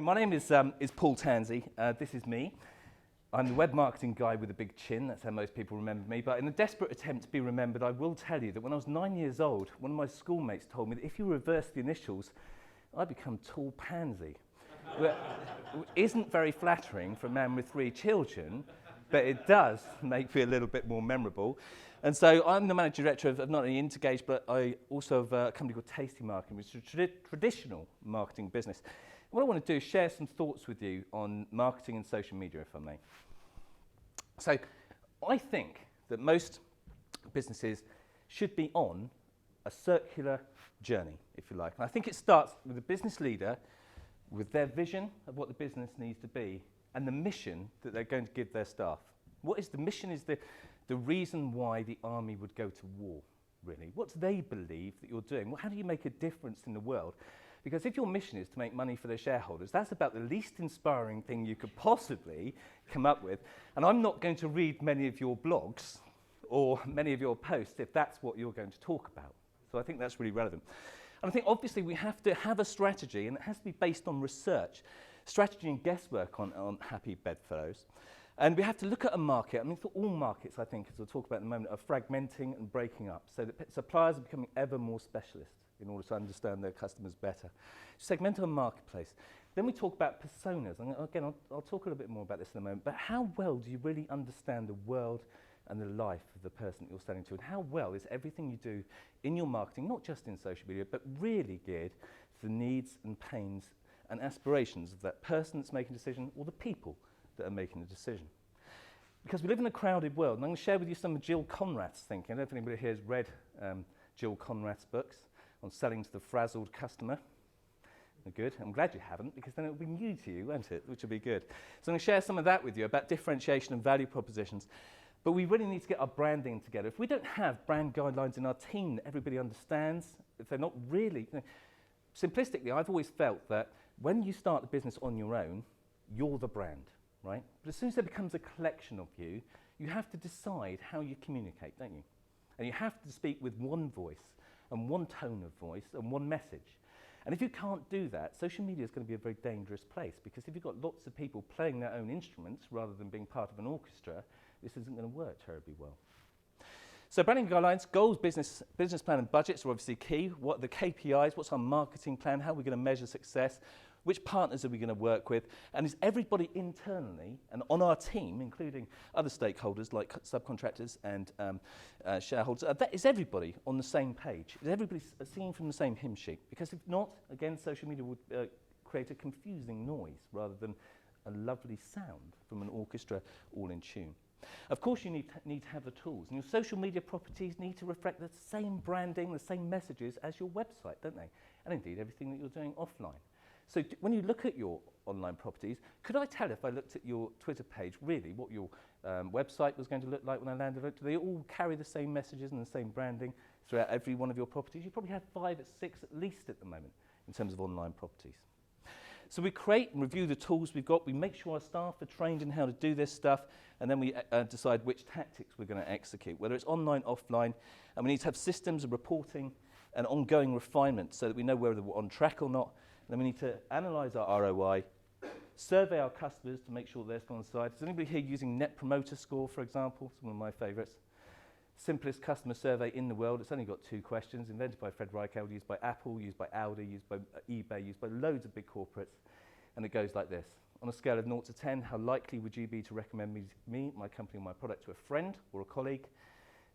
My name is Paul Tansey. This is me. I'm the web marketing guy with a big chin. That's how most people remember me. But in a desperate attempt to be remembered, I will tell you that when I was 9 years old, one of my schoolmates told me that if you reverse the initials, I'd become Tall Pansy. Which isn't very flattering for a man with 3 children, but it does make me a little bit more memorable. And so I'm the managing director of not only Intergage, but I also have a company called Tansey Marketing, which is a traditional marketing business. What I want to do is share some thoughts with you on marketing and social media, if I may. So I think that most businesses should be on a circular journey, if you like. And I think it starts with a business leader with their vision of what the business needs to be and the mission that they're going to give their staff. What is the mission is the reason why the army would go to war, really. What do they believe that you're doing? Well, how do you make a difference in the world? Because if your mission is to make money for their shareholders, that's about the least inspiring thing you could possibly come up with. And I'm not going to read many of your blogs or many of your posts if that's what you're going to talk about. So I think that's really relevant. And I think obviously we have to have a strategy, and it has to be based on research, strategy and guesswork on happy bedfellows. And we have to look at a market. I mean, for all markets, I think, as we'll talk about in a moment, are fragmenting and breaking up, so that suppliers are becoming ever more specialist in order to understand their customers better. Segment our marketplace. Then we talk about personas. And again, I'll talk a little bit more about this in a moment. But how well do you really understand the world and the life of the person that you're selling to? And how well is everything you do in your marketing, not just in social media, but really geared to the needs and pains and aspirations of that person that's making a decision or the people that are making the decision? Because we live in a crowded world. And I'm going to share with you some of Jill Conrad's thinking. I don't know if anybody here has read Jill Conrad's books on selling to the frazzled customer. Good. I'm glad you haven't, because then it will be new to you, won't it? Which will be good. So I'm going to share some of that with you about differentiation and value propositions. But we really need to get our branding together. If we don't have brand guidelines in our team that everybody understands, if they're not really... simplistically, I've always felt that when you start the business on your own, you're the brand, right? But as soon as there becomes a collection of you, you have to decide how you communicate, don't you? And you have to speak with one voice and one tone of voice and one message. And if you can't do that, social media is going to be a very dangerous place, because if you've got lots of people playing their own instruments rather than being part of an orchestra, this isn't going to work terribly well. So branding guidelines, goals, business plan and budgets are obviously key. What are the KPIs? What's our marketing plan? How are we going to measure success? Which partners are we going to work with? And is everybody internally and on our team, including other stakeholders like subcontractors and shareholders, is everybody on the same page? Is everybody singing from the same hymn sheet? Because if not, again, social media would create a confusing noise rather than a lovely sound from an orchestra all in tune. Of course, you need to have the tools. And your social media properties need to reflect the same branding, the same messages as your website, don't they? And indeed, everything that you're doing offline. So when you look at your online properties, could I tell if I looked at your Twitter page really what your website was going to look like when I landed it? Do they all carry the same messages and the same branding throughout every one of your properties? You probably have 5 or 6 at least at the moment in terms of online properties. So we create and review the tools we've got. We make sure our staff are trained in how to do this stuff, and then we decide which tactics we're going to execute, whether it's online, offline, and we need to have systems of reporting and ongoing refinement so that we know whether we're on track or not. Then we need to analyse our ROI, survey our customers to make sure they're still on side. Is anybody here using Net Promoter Score, for example? It's one of my favourites. Simplest customer survey in the world. It's only got 2 questions, invented by Fred Reichheld, used by Apple, used by Audi, used by eBay, used by loads of big corporates. And it goes like this. On a scale of 0 to 10, how likely would you be to recommend me, my company, or my product to a friend or a colleague?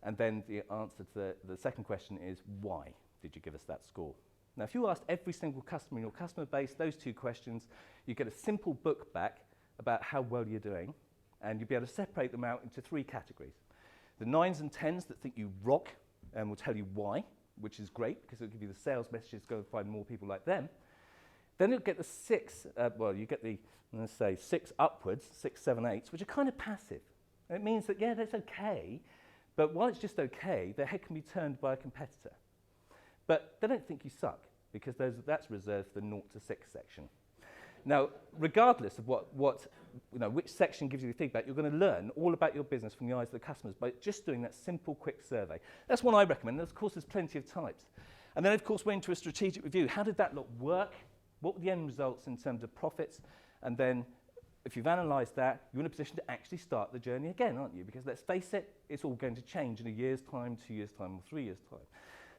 And then the answer to the second question is, why did you give us that score? Now, if you asked every single customer in your customer base those 2 questions, you get a simple book back about how well you're doing, and you'll be able to separate them out into 3 categories. The 9s and 10s that think you rock and will tell you why, which is great because it'll give you the sales messages to go and find more people like them. Then you'll get the 6, you get the, let's say, 6 upwards, 6, 7, 8s, which are kind of passive. And it means that, yeah, that's okay, but while it's just okay, their head can be turned by a competitor. But they don't think you suck, because that's reserved for the 0 to 6 section. Now, regardless of which section gives you the feedback, you're going to learn all about your business from the eyes of the customers by just doing that simple, quick survey. That's one I recommend. And of course, there's plenty of types. And then, of course, we're into a strategic review. How did that lot work? What were the end results in terms of profits? And then if you've analysed that, you're in a position to actually start the journey again, aren't you? Because let's face it, it's all going to change in a year's time, 2 years' time, or 3 years' time.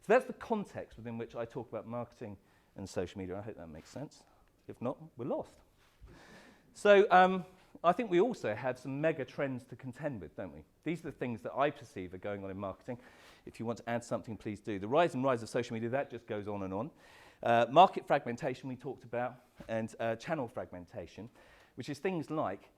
So that's the context within which I talk about marketing and social media. I hope that makes sense. If not, we're lost. So I think we also have some mega trends to contend with, don't we? These are the things that I perceive are going on in marketing. If you want to add something, please do. The rise of social media, that just goes on and on. Market fragmentation we talked about, and channel fragmentation, which is things like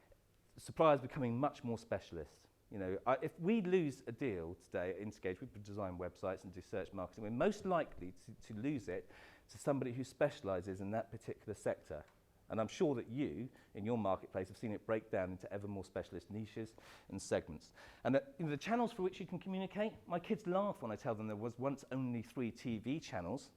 suppliers becoming much more specialist. You know, if we lose a deal today at Instigage, we design websites and do search marketing, we're most likely to lose it to somebody who specialises in that particular sector. And I'm sure that you, in your marketplace, have seen it break down into ever more specialist niches and segments. And the channels for which you can communicate, my kids laugh when I tell them there was once only 3 TV channels.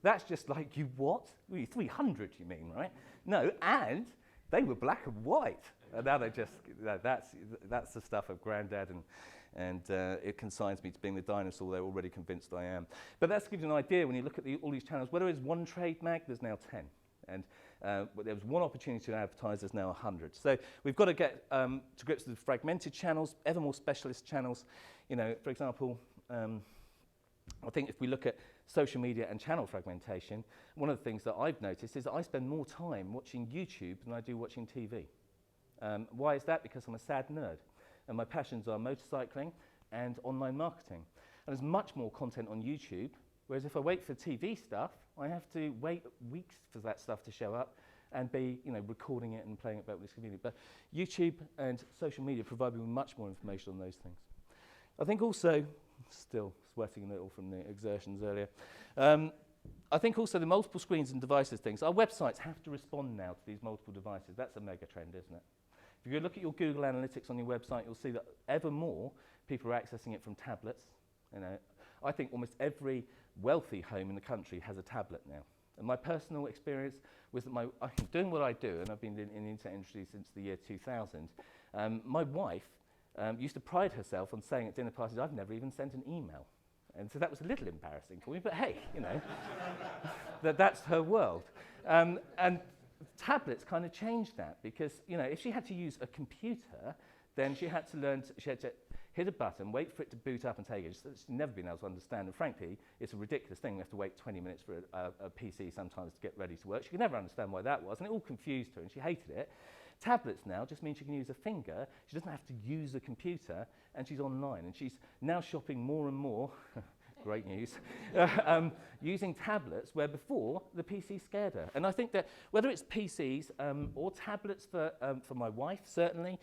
That's just like, you what? 300, you mean, right? No, and they were black and white. And now they just, that's the stuff of granddad, and it consigns me to being the dinosaur they're already convinced I am. But that's to give you an idea when you look at all these channels. Where there is one trade mag, there's now 10. And there was one opportunity to advertise, there's now 100. So we've got to get to grips with fragmented channels, ever more specialist channels. You know, for example, I think if we look at social media and channel fragmentation, one of the things that I've noticed is that I spend more time watching YouTube than I do watching TV. Why is that? Because I'm a sad nerd, and my passions are motorcycling and online marketing. And there's much more content on YouTube, whereas if I wait for TV stuff, I have to wait weeks for that stuff to show up and be, you know, recording it and playing it back when it's convenient. But YouTube and social media provide me with much more information on those things. I think also, still sweating a little from the exertions earlier, I think also the multiple screens and devices things. Our websites have to respond now to these multiple devices. That's a mega trend, isn't it? If you look at your Google Analytics on your website, you'll see that ever more people are accessing it from tablets. You know, I think almost every wealthy home in the country has a tablet now. And my personal experience was that I'm doing what I do, and I've been in the internet industry since the year 2000. My wife used to pride herself on saying at dinner parties, I've never even sent an email. And so that was a little embarrassing for me, but hey, you know, that's her world. And tablets kind of changed that, because, you know, if she had to use a computer, then she had to learn, she had to hit a button, wait for it to boot up and take it. She's never been able to understand, and frankly, it's a ridiculous thing. We have to wait 20 minutes for a PC sometimes to get ready to work. She could never understand why that was, and it all confused her, and she hated it. Tablets now just mean she can use a finger, she doesn't have to use a computer, and she's online, and she's now shopping more and more, great news, using tablets where before the PC scared her. And I think that whether it's PCs or tablets for my wife, certainly,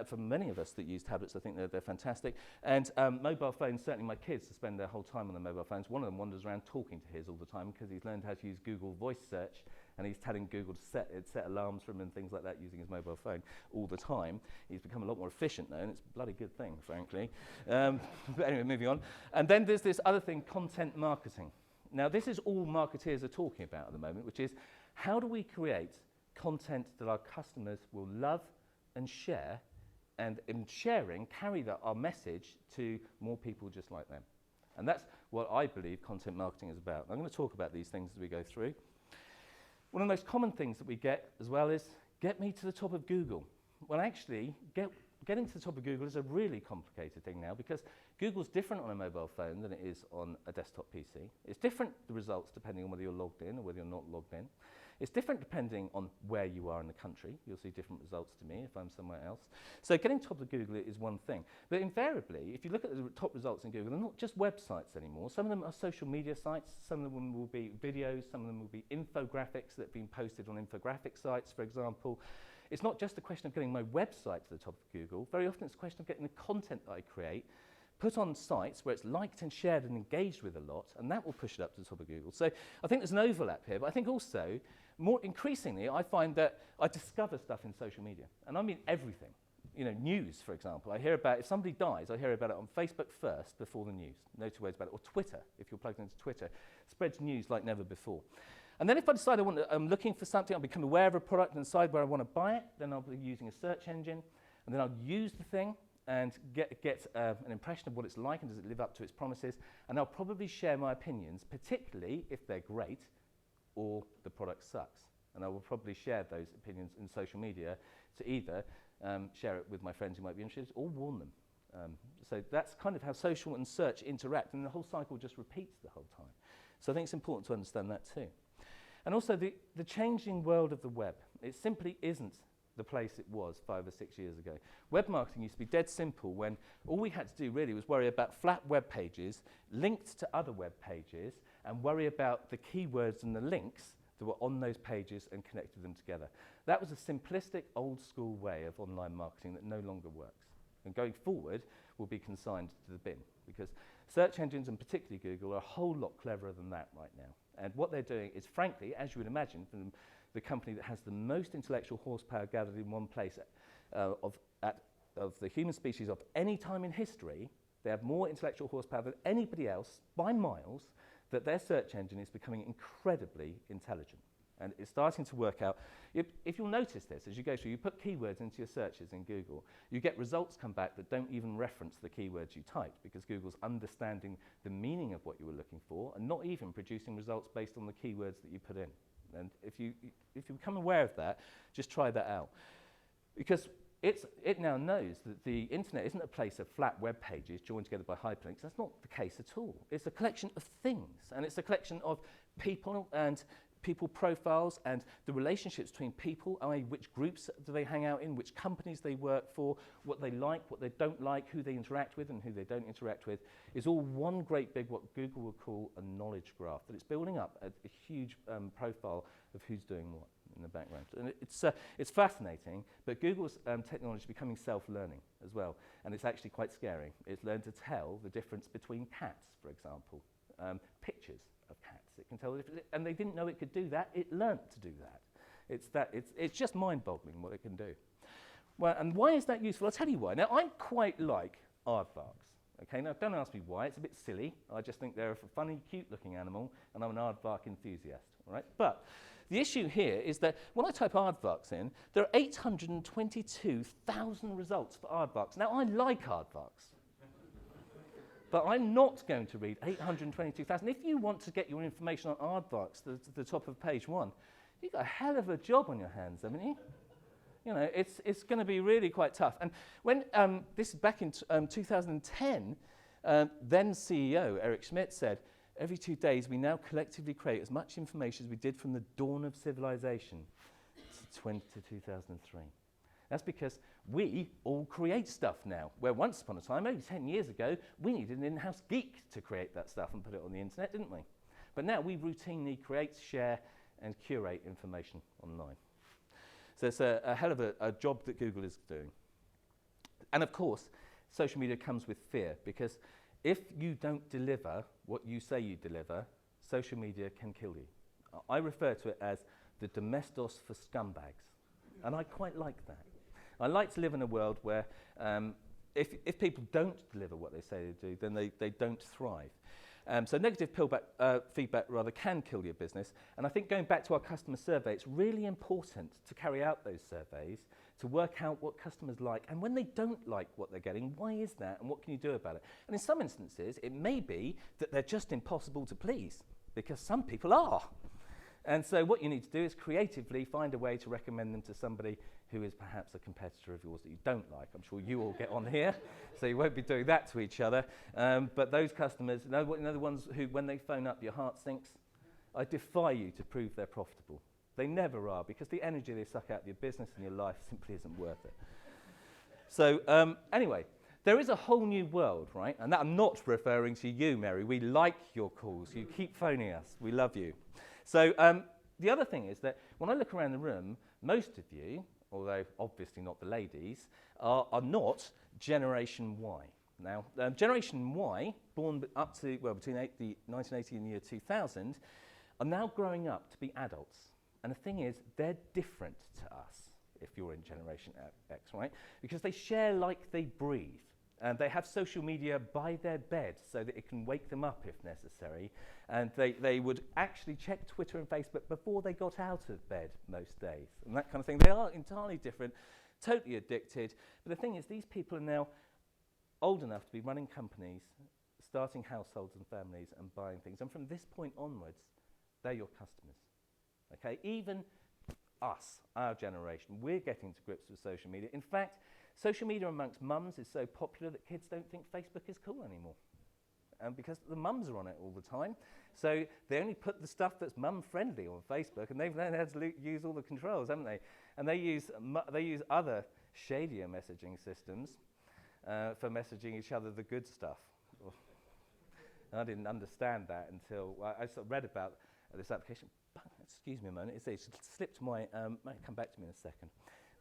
for many of us that use tablets, I think they're fantastic, and mobile phones, certainly my kids spend their whole time on their mobile phones. One of them wanders around talking to his all the time because he's learned how to use Google voice search, and he's telling Google to set alarms for him and things like that using his mobile phone all the time. He's become a lot more efficient now, and it's a bloody good thing, frankly. But anyway, moving on. And then there's this other thing, content marketing. Now, this is all marketeers are talking about at the moment, which is how do we create content that our customers will love and share, and in sharing, carry our message to more people just like them. And that's what I believe content marketing is about. I'm going to talk about these things as we go through. One of the most common things that we get as well is, get me to the top of Google. Well, actually, getting to the top of Google is a really complicated thing now, because Google's different on a mobile phone than it is on a desktop PC. It's different, the results, depending on whether you're logged in or whether you're not logged in. It's different depending on where you are in the country. You'll see different results to me if I'm somewhere else. So getting top of Google is one thing. But invariably, if you look at the top results in Google, they're not just websites anymore. Some of them are social media sites. Some of them will be videos. Some of them will be infographics that have been posted on infographic sites, for example. It's not just a question of getting my website to the top of Google. Very often it's a question of getting the content that I create put on sites where it's liked and shared and engaged with a lot, and that will push it up to the top of Google. So I think there's an overlap here, but I think also, more increasingly, I find that I discover stuff in social media, and I mean everything. You know, news, for example. I hear about, if somebody dies, I hear about it on Facebook first before the news. No two ways about it. Or Twitter, if you're plugged into Twitter. Spreads news like never before. And then if I decide I'm looking for something, I'll become aware of a product and decide where I want to buy it, then I'll be using a search engine, and then I'll use the thing and get an impression of what it's like and does it live up to its promises, and I'll probably share my opinions, particularly if they're great, or the product sucks. And I will probably share those opinions in social media to either share it with my friends who might be interested or warn them. So that's kind of how social and search interact, and the whole cycle just repeats the whole time. So I think it's important to understand that too. And also the changing world of the web. It simply isn't the place it was 5 or 6 years ago. Web marketing used to be dead simple when all we had to do really was worry about flat web pages linked to other web pages and worry about the keywords and the links that were on those pages and connected them together. That was a simplistic, old school way of online marketing that no longer works. And going forward will be consigned to the bin, because search engines, and particularly Google, are a whole lot cleverer than that right now. And what they're doing is, frankly, as you would imagine, from the company that has the most intellectual horsepower gathered in one place of the human species of any time in history, they have more intellectual horsepower than anybody else by miles, that their search engine is becoming incredibly intelligent. And it's starting to work out. If you'll notice this, as you go through, you put keywords into your searches in Google, you get results come back that don't even reference the keywords you typed, because Google's understanding the meaning of what you were looking for and not even producing results based on the keywords that you put in. And if you become aware of that, just try that out. Because it now knows that the internet isn't a place of flat web pages joined together by hyperlinks. That's not the case at all. It's a collection of things, and it's a collection of people and people profiles and the relationships between people, i.e. which groups do they hang out in, which companies they work for, what they like, what they don't like, who they interact with and who they don't interact with, is all one great big, what Google would call a knowledge graph, that it's building up a huge profile of who's doing what in the background. And it's fascinating, but Google's technology is becoming self-learning as well, and it's actually quite scary. It's learned to tell the difference between cats, for example, pictures of cats. It can tell the difference, and they didn't know it could do that. It learnt to do that. It's just mind-boggling what it can do. Well, and why is that useful? I'll tell you why. Now, I quite like aardvarks. Okay, now don't ask me why. It's a bit silly. I just think they're a funny, cute-looking animal, and I'm an aardvark enthusiast. All right, but the issue here is that when I type aardvarks in, there are 822,000 results for aardvarks. Now, I like aardvarks. But I'm not going to read 822,000. If you want to get your information on aardvarks to the top of page 1, you've got a hell of a job on your hands, haven't you? You know, it's going to be really quite tough. And when this is back in 2010, then CEO Eric Schmidt said, every 2 days we now collectively create as much information as we did from the dawn of civilization to 2003. That's because we all create stuff now, where once upon a time, maybe 10 years ago, we needed an in-house geek to create that stuff and put it on the internet, didn't we? But now we routinely create, share, and curate information online. So it's a hell of a job that Google is doing. And of course, social media comes with fear, because if you don't deliver what you say you deliver, social media can kill you. I refer to it as the domestos for scumbags, and I quite like that. I like to live in a world where if people don't deliver what they say they do, then they don't thrive. So negative feedback rather can kill your business. And I think going back to our customer survey, it's really important to carry out those surveys to work out what customers like. And when they don't like what they're getting, why is that? And what can you do about it? And in some instances, it may be that they're just impossible to please, because some people are. And so what you need to do is creatively find a way to recommend them to somebody who is perhaps a competitor of yours that you don't like. I'm sure you all get on here, so you won't be doing that to each other. But those customers, you know the ones who, when they phone up, your heart sinks? I defy you to prove they're profitable. They never are, because the energy they suck out of your business and your life simply isn't worth it. So anyway, there is a whole new world, right? And that I'm not referring to you, Mary. We like your calls. You keep phoning us. We love you. So the other thing is that when I look around the room, most of you, although obviously not the ladies, are not Generation Y. Now, Generation Y, born up to, well, between the 1980 and the year 2000, are now growing up to be adults. And the thing is, they're different to us, if you're in Generation X, right? Because they share like they breathe. And they have social media by their bed so that it can wake them up if necessary. And they would actually check Twitter and Facebook before they got out of bed most days, and that kind of thing. They are entirely different, totally addicted. But the thing is, these people are now old enough to be running companies, starting households and families and buying things. And from this point onwards, they're your customers. Okay, even us, our generation, we're getting to grips with social media. In fact, social media amongst mums is so popular that kids don't think Facebook is cool anymore. Because the mums are on it all the time. So they only put the stuff that's mum-friendly on Facebook, and they've learned how to use all the controls, haven't they? And they use other shadier messaging systems for messaging each other the good stuff. I didn't understand that until I sort of read about this application. Excuse me a moment, it's slipped my, might come back to me in a second.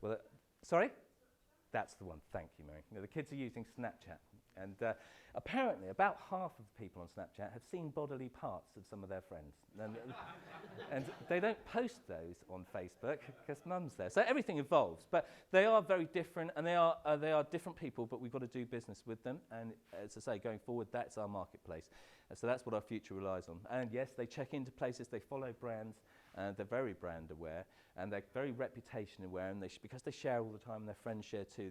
Well, sorry? That's the one, thank you, Mary. The kids are using Snapchat. And apparently, about half of the people on Snapchat have seen bodily parts of some of their friends. And they don't post those on Facebook because mum's there. So everything evolves. But they are very different, and they are different people, but we've got to do business with them. And as I say, going forward, that's our marketplace. And so that's what our future relies on. And yes, they check into places, they follow brands, and they're very brand aware, and they're very reputation aware, and because they share all the time, and their friends share too.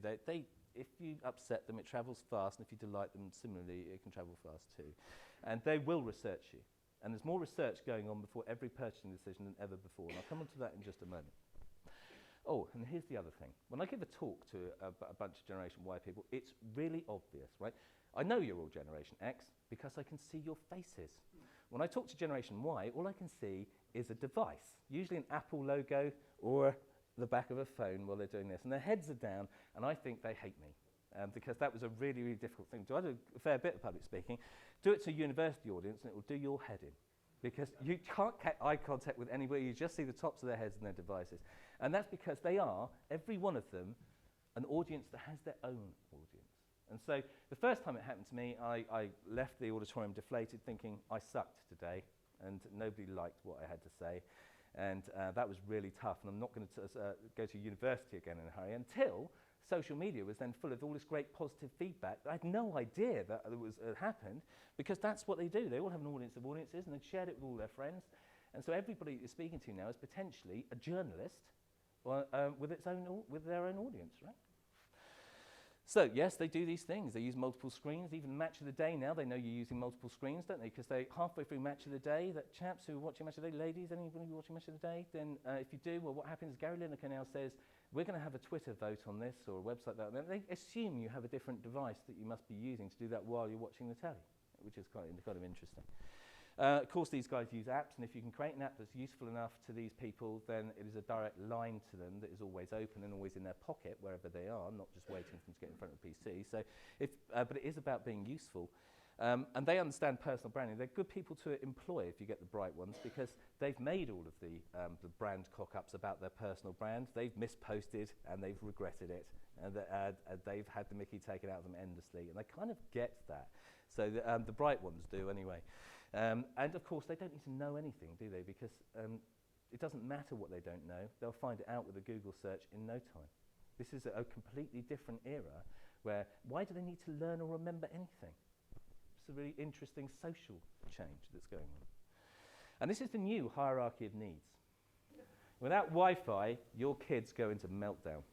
If you upset them, it travels fast, and if you delight them, similarly, it can travel fast too. And they will research you. And there's more research going on before every purchasing decision than ever before. And I'll come on to that in just a moment. Oh, and here's the other thing. When I give a talk to a bunch of Generation Y people, it's really obvious, right? I know you're all Generation X because I can see your faces. When I talk to Generation Y, all I can see is a device, usually an Apple logo or the back of a phone while they're doing this. And their heads are down, and I think they hate me because that was a really, really difficult thing to do. I do a fair bit of public speaking. Do it to a university audience, and it will do your head in because you can't get eye contact with anybody. You just see the tops of their heads and their devices. And that's because they are, every one of them, an audience that has their own audience. And so the first time it happened to me, I left the auditorium deflated thinking I sucked today and nobody liked what I had to say. And that was really tough, and I'm not going to go to university again in a hurry until social media was then full of all this great positive feedback. I had no idea that it happened because that's what they do. They all have an audience of audiences, and they've shared it with all their friends. And so everybody you're speaking to now is potentially a journalist with their own audience, right? So, yes, they do these things. They use multiple screens. Even Match of the Day now, they know you're using multiple screens, don't they? Because they halfway through Match of the Day, that chaps who are watching Match of the Day, ladies, anybody watching Match of the Day? Then if you do, well, what happens is Gary Lineker now says, we're going to have a Twitter vote on this or a website that. And they assume you have a different device that you must be using to do that while you're watching the telly, which is kind of interesting. Of course, these guys use apps, and if you can create an app that's useful enough to these people, then it is a direct line to them that is always open and always in their pocket, wherever they are, not just waiting for them to get in front of a PC. So, but it is about being useful. And they understand personal branding. They're good people to employ if you get the bright ones, because they've made all of the brand cock-ups about their personal brand. They've misposted, and they've regretted it. And they've had the mickey taken out of them endlessly. And they kind of get that. So the bright ones do anyway. And of course, they don't need to know anything, do they? Because it doesn't matter what they don't know. They'll find it out with a Google search in no time. This is a completely different era where why do they need to learn or remember anything? It's a really interesting social change that's going on. And this is the new hierarchy of needs. Without Wi-Fi, your kids go into meltdown.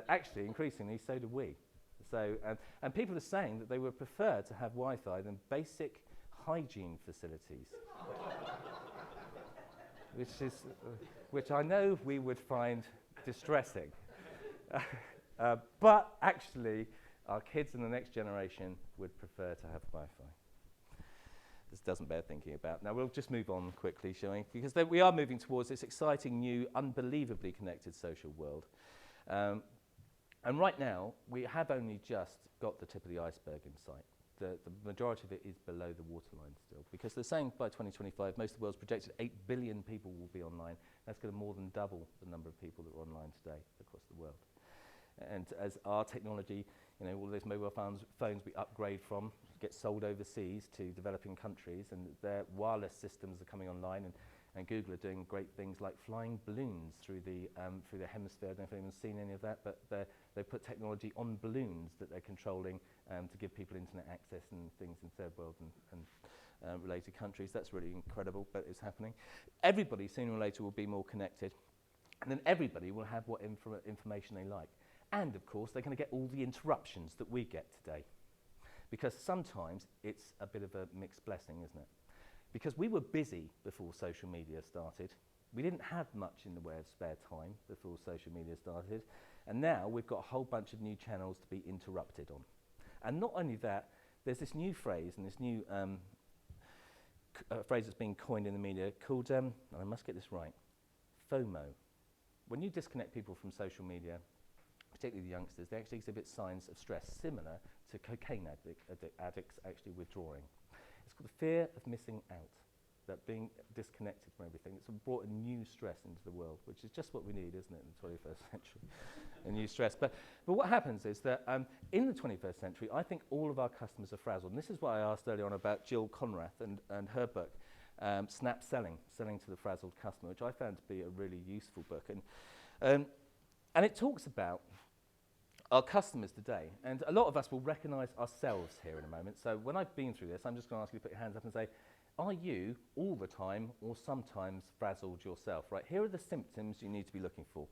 Actually, increasingly, so do we. So, and people are saying that they would prefer to have Wi-Fi than basic hygiene facilities, which I know we would find distressing. But actually, our kids in the next generation would prefer to have Wi-Fi. This doesn't bear thinking about. Now, we'll just move on quickly, shall we? Because we are moving towards this exciting, new, unbelievably connected social world. And right now, we have only just got the tip of the iceberg in sight. The majority of it is below the waterline still, because they're saying by 2025, most of the world's projected 8 billion people will be online. That's going to more than double the number of people that are online today across the world. And as our technology, all those mobile phones we upgrade from get sold overseas to developing countries, and their wireless systems are coming online, and Google are doing great things like flying balloons through the hemisphere. I don't know if anyone's seen any of that, but they put technology on balloons that they're controlling to give people internet access and things in third world and related countries. That's really incredible, but it's happening. Everybody, sooner or later, will be more connected, and then everybody will have what information they like. And, of course, they're going to get all the interruptions that we get today, because sometimes it's a bit of a mixed blessing, isn't it? because we were busy before social media started. We didn't have much in the way of spare time before social media started. And now we've got a whole bunch of new channels to be interrupted on. And not only that, there's this new phrase and this new phrase that's been coined in the media called, and I must get this right, FOMO. When you disconnect people from social media, particularly the youngsters, they actually exhibit signs of stress similar to cocaine addicts actually withdrawing. It's called the fear of missing out, that being disconnected from everything. It's brought a new stress into the world, which is just what we need, isn't it, in the 21st century, a new stress. But what happens is that in the 21st century, I think all of our customers are frazzled. And this is why I asked earlier on about Jill Conrath and her book, Snap Selling to the Frazzled Customer, which I found to be a really useful book. And it talks about our customers today. And a lot of us will recognise ourselves here in a moment. So when I've been through this, I'm just going to ask you to put your hands up and say, are you all the time or sometimes frazzled yourself? Right, here are the symptoms you need to be looking for.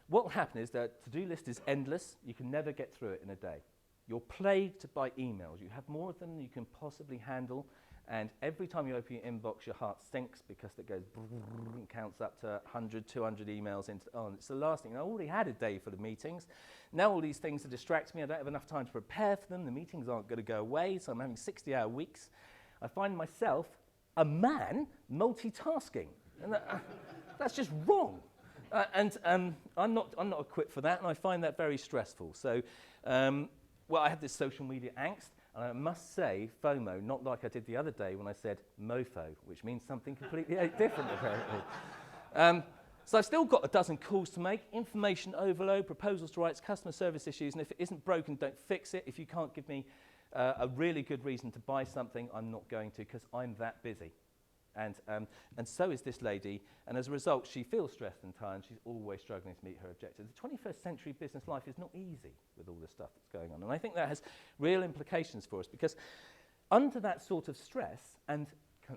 What will happen is that to-do list is endless. You can never get through it in a day. You're plagued by emails. You have more of them than you can possibly handle. And every time you open your inbox, your heart sinks because it goes and counts up to 100, 200 emails into, oh, and it's the last thing. I already had a day full of meetings. Now all these things are distracting me. I don't have enough time to prepare for them. The meetings aren't going to go away, so I'm having 60-hour weeks. I find myself, a man, multitasking. And that's just wrong. I'm not equipped for that, and I find that very stressful. So, I have this social media angst, and I must say, FOMO, not like I did the other day when I said mofo, which means something completely different, apparently. So I've still got a dozen calls to make, information overload, proposals to write, customer service issues, and if it isn't broken, don't fix it. If you can't give me a really good reason to buy something, I'm not going to, because I'm that busy. And so is this lady, and as a result, she feels stressed and tired, and she's always struggling to meet her objectives. The 21st century business life is not easy with all this stuff that's going on, and I think that has real implications for us, because under that sort of stress, and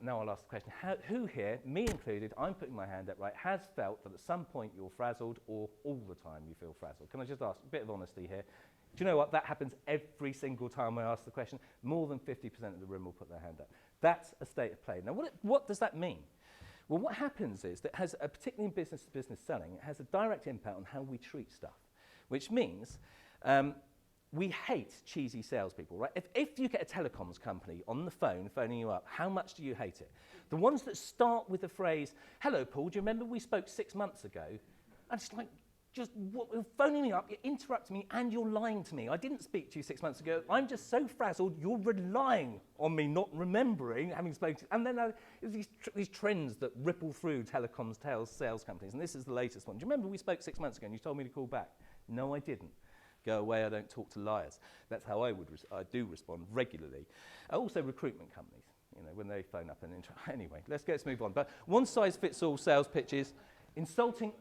now I'll ask the question, who here, me included, I'm putting my hand up, right, has felt that at some point you're frazzled, or all the time you feel frazzled? Can I just ask a bit of honesty here? Do you know what? That happens every single time I ask the question. More than 50% of the room will put their hand up. That's a state of play. Now, what does that mean? Well, what happens is that particularly in business-to-business selling, it has a direct impact on how we treat stuff, which means we hate cheesy salespeople, right? If you get a telecoms company on the phone phoning you up, how much do you hate it? The ones that start with the phrase, hello, Paul, do you remember we spoke 6 months ago? And it's like, you're phoning me up, you're interrupting me, and you're lying to me. I didn't speak to you 6 months ago. I'm just so frazzled, you're relying on me not remembering having spoken to you. And then these trends that ripple through telecoms sales companies, and this is the latest one. Do you remember we spoke 6 months ago and you told me to call back? No, I didn't. Go away, I don't talk to liars. That's how I do respond regularly. Also recruitment companies, when they phone up and anyway, let's move on. But one-size-fits-all sales pitches, insulting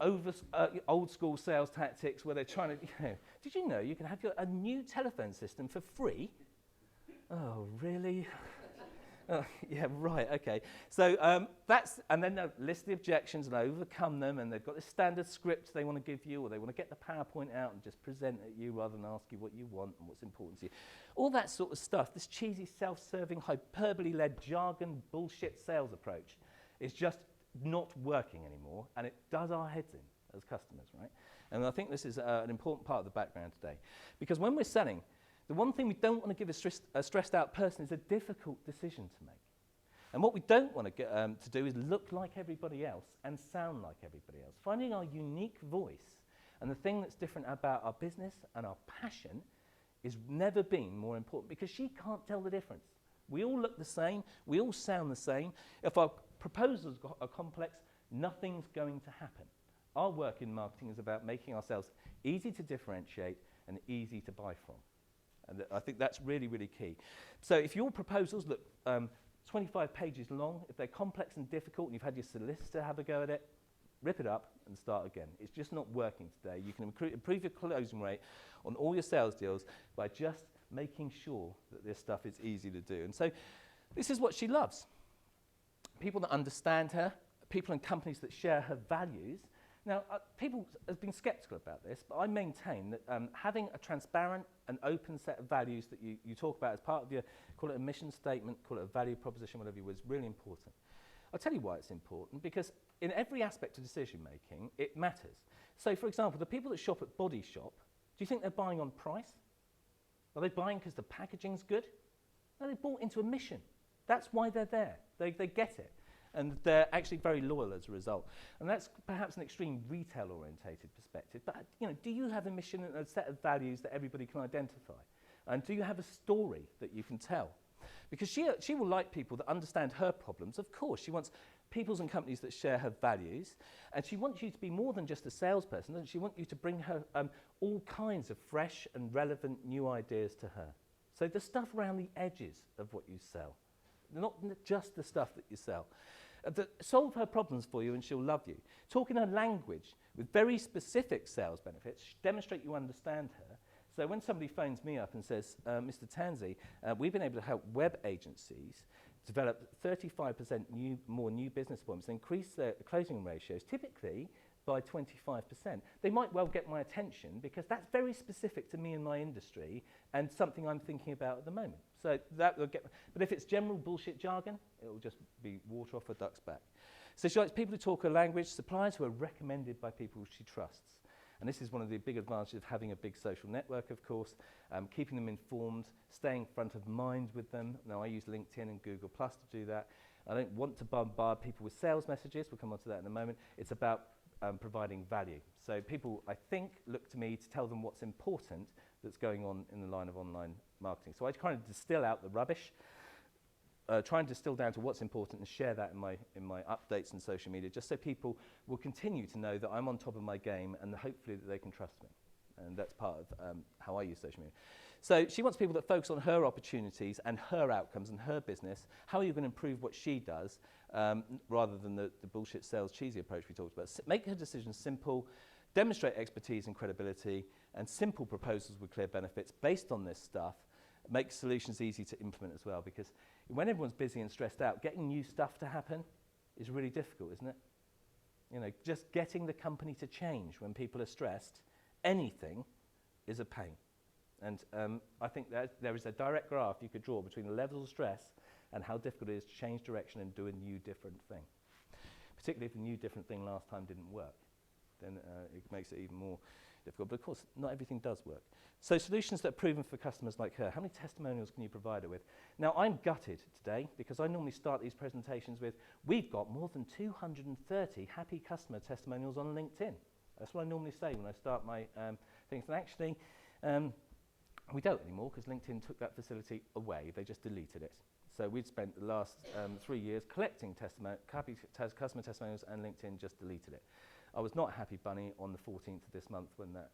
old school sales tactics where they're trying to, did you know you can have a new telephone system for free? Oh, really? Yeah, right, okay. So and then they'll list the objections and overcome them, and they've got this standard script they want to give you, or they want to get the PowerPoint out and just present at you rather than ask you what you want and what's important to you. All that sort of stuff, this cheesy, self-serving, hyperbole-led jargon bullshit sales approach is just not working anymore, and it does our heads in as customers, right? And I think this is an important part of the background today, because when we're selling, the one thing we don't want to give a stressed out person is a difficult decision to make. And what we don't want to get to do is look like everybody else and sound like everybody else. Finding our unique voice and the thing that's different about our business and our passion is never been more important, because she can't tell the difference. We all look the same, we all sound the same. If our proposals are complex, nothing's going to happen. Our work in marketing is about making ourselves easy to differentiate and easy to buy from. And I think that's really, really key. So if your proposals look 25 pages long, if they're complex and difficult and you've had your solicitor have a go at it, rip it up and start again. It's just not working today. You can improve your closing rate on all your sales deals by just making sure that this stuff is easy to do. And so this is what she loves. People that understand her, people and companies that share her values, Now, people have been sceptical about this, but I maintain that having a transparent and open set of values that you talk about as part of your, call it a mission statement, call it a value proposition, whatever you will, is really important. I'll tell you why it's important, because in every aspect of decision making, it matters. So, for example, the people that shop at Body Shop, do you think they're buying on price? Are they buying because the packaging's good? No, they bought into a mission. That's why they're there. They get it. And they're actually very loyal as a result. And that's perhaps an extreme retail-orientated perspective. But do you have a mission and a set of values that everybody can identify? And do you have a story that you can tell? Because she will like people that understand her problems. Of course, she wants peoples and companies that share her values. And she wants you to be more than just a salesperson. Doesn't she want you to bring her all kinds of fresh and relevant new ideas to her. So the stuff around the edges of what you sell. Not just the stuff that you sell. Solve her problems for you and she'll love you. Talk in her language with very specific sales benefits. Demonstrate you understand her. So when somebody phones me up and says, Mr. Tansey, we've been able to help web agencies develop 35% more new business appointments, increase their closing ratios, typically by 25%. They might well get my attention because that's very specific to me and my industry and something I'm thinking about at the moment. So that will get, but if it's general bullshit jargon, it will just be water off a duck's back. So she likes people who talk her language, suppliers who are recommended by people she trusts. And this is one of the big advantages of having a big social network, of course, keeping them informed, staying front of mind with them. Now, I use LinkedIn and Google Plus to do that. I don't want to bombard people with sales messages. We'll come on to that in a moment. It's about providing value. So people, I think, look to me to tell them what's important that's going on in the line of online marketing. So I kind of distill out the rubbish, try and distill down to what's important and share that in my updates on social media, just so people will continue to know that I'm on top of my game and hopefully that they can trust me. And that's part of how I use social media. So she wants people that focus on her opportunities and her outcomes and her business. How are you going to improve what she does rather than the bullshit sales cheesy approach we talked about? Make her decisions simple, demonstrate expertise and credibility, and simple proposals with clear benefits based on this stuff. Make solutions easy to implement as well, because when everyone's busy and stressed out, getting new stuff to happen is really difficult, isn't it? Just getting the company to change when people are stressed, anything is a pain. And I think there is a direct graph you could draw between the levels of stress and how difficult it is to change direction and do a new different thing. Particularly if the new different thing last time didn't work, then it makes it even more difficult. But of course, not everything does work. So solutions that are proven for customers like her. How many testimonials can you provide her with? Now, I'm gutted today because I normally start these presentations with, we've got more than 230 happy customer testimonials on LinkedIn. That's what I normally say when I start my things. And actually, we don't anymore because LinkedIn took that facility away. They just deleted it. So we'd spent the last 3 years collecting customer testimonials, and LinkedIn just deleted it. I was not happy bunny on the 14th of this month when that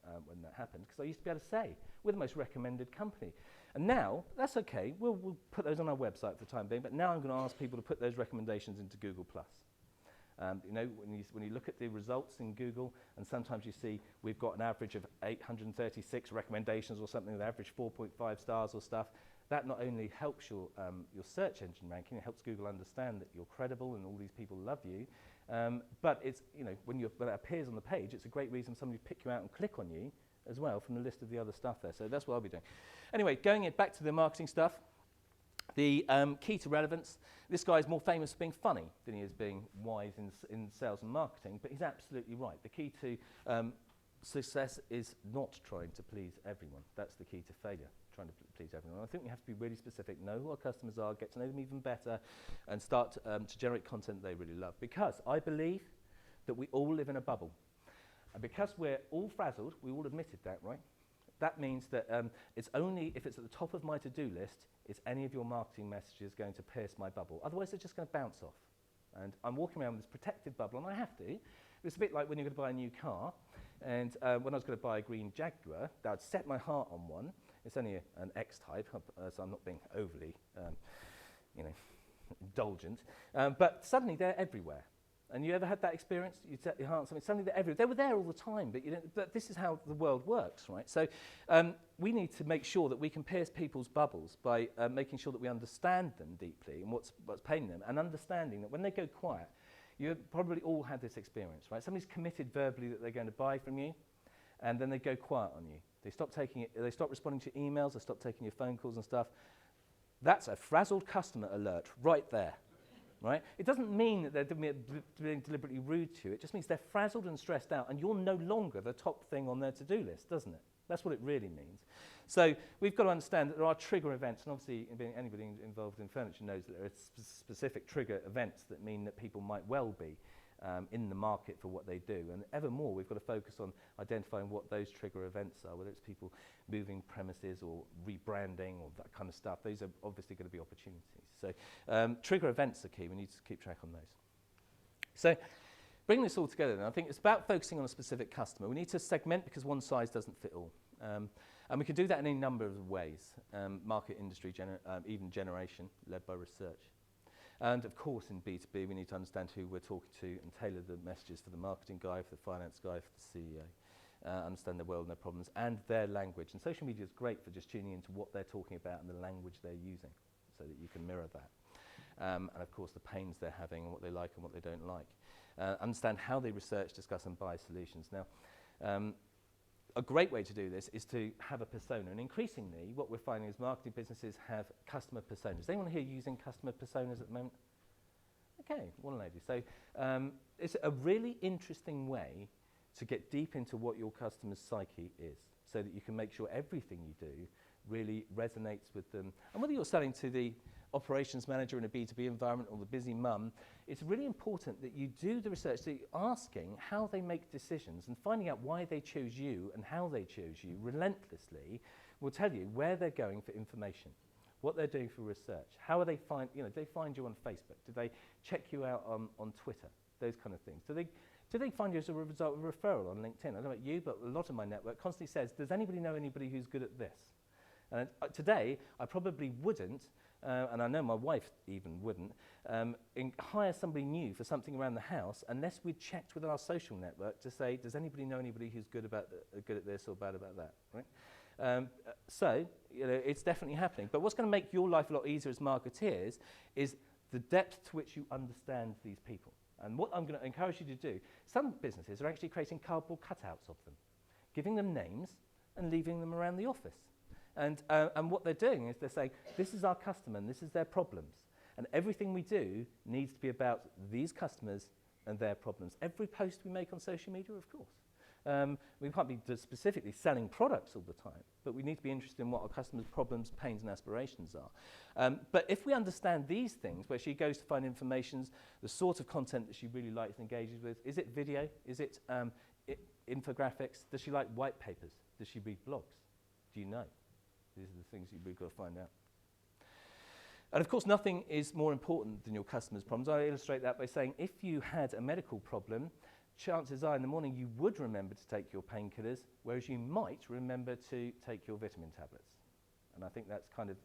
happened, because I used to be able to say, we're the most recommended company. And now, that's okay, we'll put those on our website for the time being, but now I'm going to ask people to put those recommendations into Google+. When you look at the results in Google, and sometimes you see we've got an average of 836 recommendations or something, with average 4.5 stars or stuff, that not only helps your search engine ranking, it helps Google understand that you're credible and all these people love you, but it's, when that appears on the page, it's a great reason somebody to pick you out and click on you as well from the list of the other stuff there. So that's what I'll be doing. Anyway, going back to the marketing stuff, the key to relevance. This guy's more famous for being funny than he is being wise in sales and marketing, but he's absolutely right. The key to success is not trying to please everyone. That's the key to failure, trying to please everyone. I think we have to be really specific, know who our customers are, get to know them even better, and start to generate content they really love. Because I believe that we all live in a bubble. And because we're all frazzled, we all admitted that, right? That means that it's only if it's at the top of my to-do list is any of your marketing messages going to pierce my bubble. Otherwise, they're just going to bounce off. And I'm walking around with this protected bubble, and I have to. It's a bit like when you're going to buy a new car. And when I was going to buy a green Jaguar, I'd set my heart on one. It's only an X-type, so I'm not being overly, indulgent. But suddenly they're everywhere. And you ever had that experience? You set your heart on something, suddenly they're everywhere. They were there all the time, but this is how the world works, right? So we need to make sure that we can pierce people's bubbles by making sure that we understand them deeply and what's paining them, and understanding that when they go quiet, You've probably all had this experience, right? Somebody's committed verbally that they're going to buy from you, and then they go quiet on you. They stop responding to your emails, they stop taking your phone calls and stuff. That's a frazzled customer alert right there, right? It doesn't mean that they're being deliberately rude to you. It just means they're frazzled and stressed out, and you're no longer the top thing on their to-do list, doesn't it? That's what it really means. So we've got to understand that there are trigger events, and obviously anybody involved in furniture knows that there are specific trigger events that mean that people might well be in the market for what they do. And ever more, we've got to focus on identifying what those trigger events are, whether it's people moving premises or rebranding or that kind of stuff. Those are obviously going to be opportunities. So trigger events are key. We need to keep track on those. So bringing this all together, then, I think it's about focusing on a specific customer. We need to segment because one size doesn't fit all. And we can do that in a number of ways, market, industry, even generation, led by research. And of course, in B2B, we need to understand who we're talking to and tailor the messages for the marketing guy, for the finance guy, for the CEO, understand their world and their problems and their language. And social media is great for just tuning into what they're talking about and the language they're using so that you can mirror that. And of course, the pains they're having and what they like and what they don't like. Understand how they research, discuss and buy solutions. Now, a great way to do this is to have a persona, and increasingly what we're finding is marketing businesses have customer personas. Is anyone here using customer personas at the moment? Okay, one lady. So it's a really interesting way to get deep into what your customer's psyche is, so that you can make sure everything you do really resonates with them. And whether you're selling to the operations manager in a B2B environment or the busy mum, it's really important that you do the research, so you're asking how they make decisions and finding out why they chose you and how they chose you relentlessly will tell you where they're going for information, what they're doing for research, how are they find, do they find you on Facebook? Do they check you out on Twitter? Those kind of things. Do they find you as a result of a referral on LinkedIn? I don't know about you, but a lot of my network constantly says, does anybody know anybody who's good at this? And today, I probably wouldn't, and I know my wife even wouldn't, hire somebody new for something around the house unless we'd checked with our social network to say, does anybody know anybody who's good at this or bad about that, right? So, it's definitely happening. But what's going to make your life a lot easier as marketeers is the depth to which you understand these people. And what I'm going to encourage you to do, some businesses are actually creating cardboard cutouts of them, giving them names and leaving them around the office. And what they're doing is they're saying, this is our customer and this is their problems. And everything we do needs to be about these customers and their problems. Every post we make on social media, of course. We can't be specifically selling products all the time, but we need to be interested in what our customers' problems, pains and aspirations are. But if we understand these things, where she goes to find information, the sort of content that she really likes and engages with, is it video? Is it infographics? Does she like white papers? Does she read blogs? Do you know? These are the things you've got to find out. And of course, nothing is more important than your customers' problems. I illustrate that by saying if you had a medical problem, chances are in the morning you would remember to take your painkillers, whereas you might remember to take your vitamin tablets. And I think that's kind of,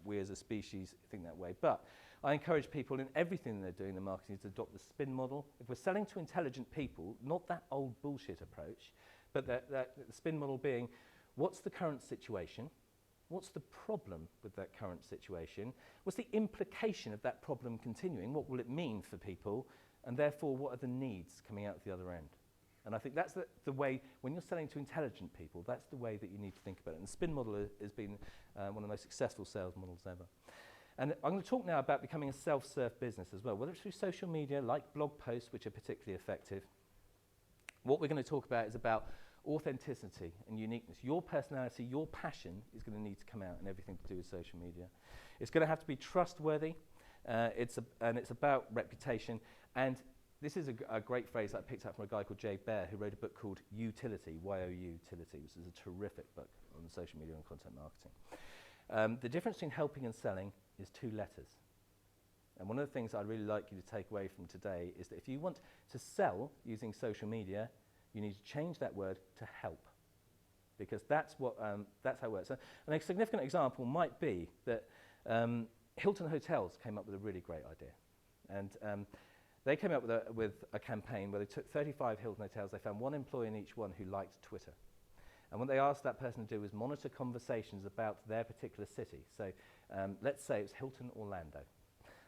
we as a species think that way. But I encourage people in everything they're doing in marketing to adopt the spin model. If we're selling to intelligent people, not that old bullshit approach, but the spin model being, what's the current situation? What's the problem with that current situation? What's the implication of that problem continuing? What will it mean for people? And therefore, what are the needs coming out the other end? And I think that's the way, when you're selling to intelligent people, that's the way that you need to think about it. And the spin model has been one of the most successful sales models ever. And I'm going to talk now about becoming a self-serve business as well, whether it's through social media, like blog posts, which are particularly effective. What we're going to talk about is about authenticity and uniqueness. Your personality, your passion is going to need to come out in everything to do with social media. It's going to have to be trustworthy. It's about reputation. And this is a great phrase that I picked up from a guy called Jay Baer, who wrote a book called Utility, Y-O-U, Utility, which is a terrific book on social media and content marketing. The difference between helping and selling is 2 letters. And one of the things I'd really like you to take away from today is that if you want to sell using social media, you need to change that word to help, because that's how it works. And a significant example might be that Hilton Hotels came up with a really great idea. And they came up with a campaign where they took 35 Hilton Hotels, they found one employee in each one who liked Twitter. And what they asked that person to do was monitor conversations about their particular city. So let's say it's Hilton Orlando.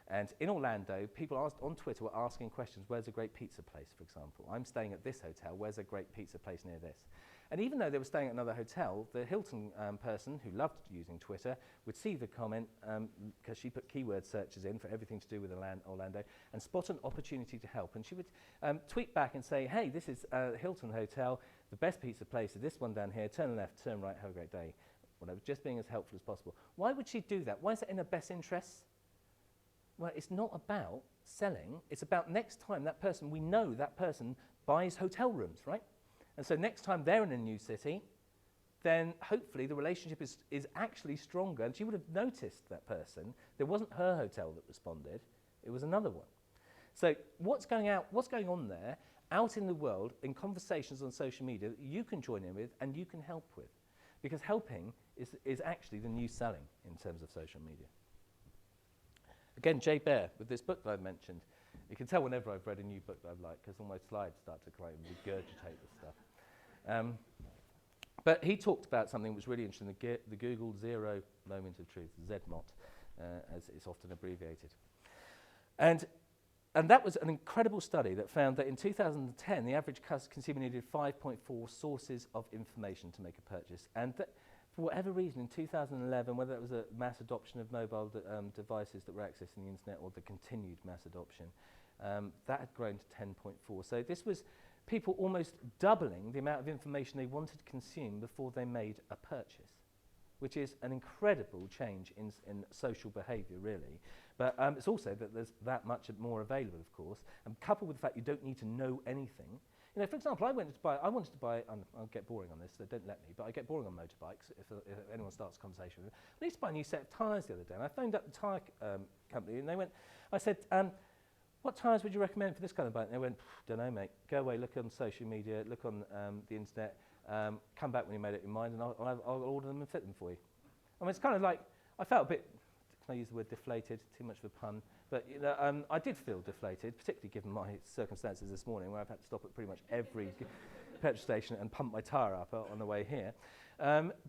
And in Orlando, people on Twitter were asking questions, where's a great pizza place, for example? I'm staying at this hotel, where's a great pizza place near this? And even though they were staying at another hotel, the Hilton person who loved using Twitter would see the comment, because she put keyword searches in for everything to do with Orlando, and spot an opportunity to help. And she would tweet back and say, hey, this is Hilton Hotel, the best pizza place is this one down here, turn left, turn right, have a great day. Whatever, just being as helpful as possible. Why would she do that? Why is it in her best interests? Well, it's not about selling. It's about next time that person, we know that person buys hotel rooms, right? And so next time they're in a new city, then hopefully the relationship is actually stronger. And she would have noticed that person. There wasn't her hotel that responded. It was another one. So what's going on there, out in the world, in conversations on social media that you can join in with and you can help with? Because helping is actually the new selling in terms of social media. Again, Jay Baer, with this book that I've mentioned, you can tell whenever I've read a new book that I've liked, because all my slides start to kind of regurgitate the stuff. But he talked about something that was really interesting, the Google Zero Moment of Truth, ZMOT, as it's often abbreviated. And that was an incredible study that found that in 2010, the average consumer needed 5.4 sources of information to make a purchase. And that, for whatever reason, in 2011, whether it was a mass adoption of mobile devices that were accessing the internet or the continued mass adoption, that had grown to 10.4. So this was people almost doubling the amount of information they wanted to consume before they made a purchase, which is an incredible change in social behaviour, really. But it's also that there's that much more available, of course, and coupled with the fact you don't need to know anything. You know, for example, I wanted to buy, I'll get boring on this, so don't let me, but I get boring on motorbikes if anyone starts a conversation with me. I need to buy a new set of tyres the other day, and I phoned up the tyre company, and I said, what tyres would you recommend for this kind of bike? And they went, don't know, mate. Go away, look on social media, look on the internet, come back when you made up your mind, and I'll order them and fit them for you. I mean, it's kind of like, I felt a bit, can I use the word deflated? Too much of a pun. But you know, I did feel deflated, particularly given my circumstances this morning, where I've had to stop at pretty much every petrol station and pump my tyre up on the way here.